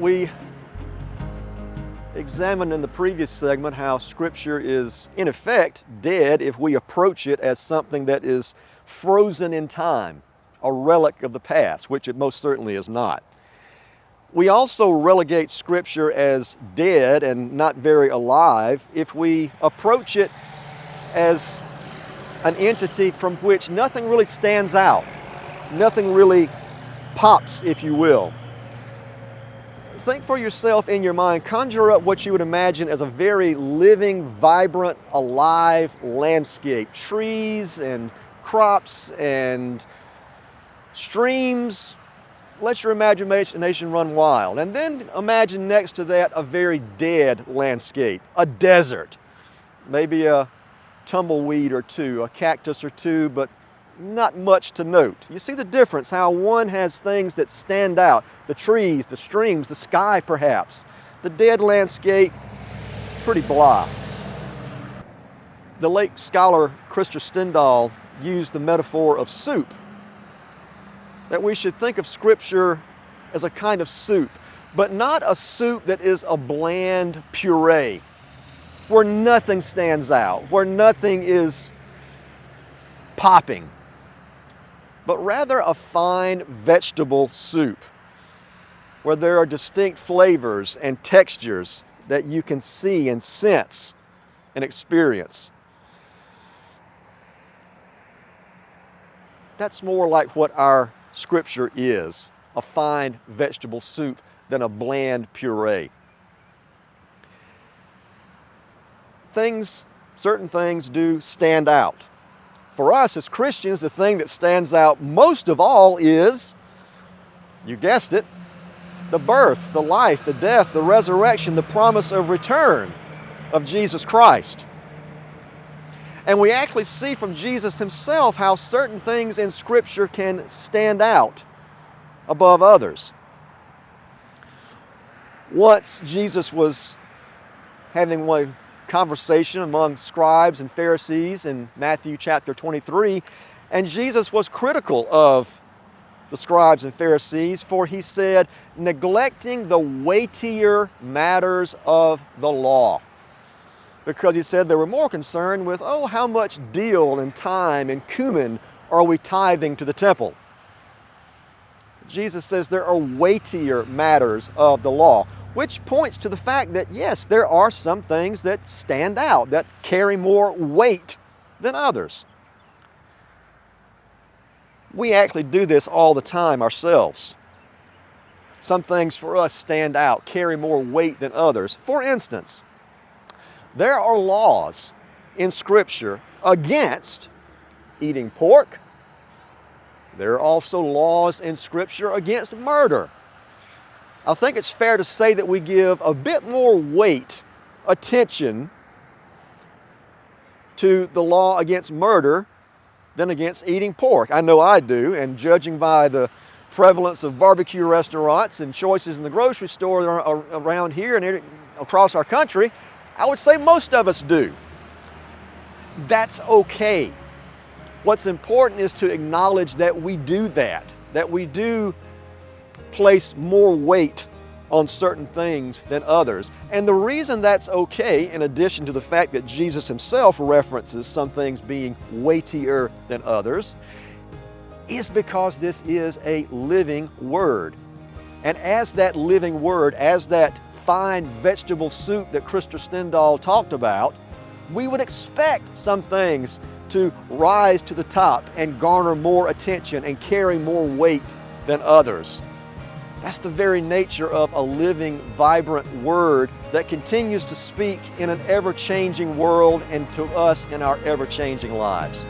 We examined in the previous segment how Scripture is, in effect, dead if we approach it as something that is frozen in time, a relic of the past, which it most certainly is not. We also relegate Scripture as dead and not very alive if we approach it as an entity from which nothing really stands out, nothing really pops, if you will. Think for yourself in your mind, conjure up what you would imagine as a very living, vibrant, alive landscape. Trees and crops and streams. Let your imagination run wild. And then imagine next to that a very dead landscape, a desert. Maybe a tumbleweed or two, a cactus or two, but not much to note. You see the difference, how one has things that stand out, the trees, the streams, the sky perhaps. The dead landscape, pretty blah. The late scholar Krister Stendahl used the metaphor of soup, that we should think of Scripture as a kind of soup, but not a soup that is a bland puree, where nothing stands out, where nothing is popping, but rather a fine vegetable soup, where there are distinct flavors and textures that you can see and sense and experience. That's more like what our Scripture is, a fine vegetable soup than a bland puree. Certain things do stand out. For us as Christians, the thing that stands out most of all is, you guessed it, the birth, the life, the death, the resurrection, the promise of return of Jesus Christ. And we actually see from Jesus himself how certain things in Scripture can stand out above others. Once Jesus was having one conversation among scribes and Pharisees in Matthew chapter 23, and Jesus was critical of the scribes and Pharisees, for he said, neglecting the weightier matters of the law. Because he said they were more concerned with, how much dill and thyme and cumin are we tithing to the temple? Jesus says there are weightier matters of the law, which points to the fact that, yes, there are some things that stand out, that carry more weight than others. We actually do this all the time ourselves. Some things for us stand out, carry more weight than others. For instance, there are laws in Scripture against eating pork. There are also laws in Scripture against murder. I think it's fair to say that we give a bit more weight, attention to the law against murder than against eating pork. I know I do, and judging by the prevalence of barbecue restaurants and choices in the grocery store around here and across our country, I would say most of us do. That's okay. What's important is to acknowledge that we do that we do place more weight on certain things than others. And the reason that's okay, in addition to the fact that Jesus himself references some things being weightier than others, is because this is a living word. And as that living word, as that fine vegetable soup that Krister Stendahl talked about, we would expect some things to rise to the top and garner more attention and carry more weight than others. That's the very nature of a living, vibrant word that continues to speak in an ever-changing world and to us in our ever-changing lives.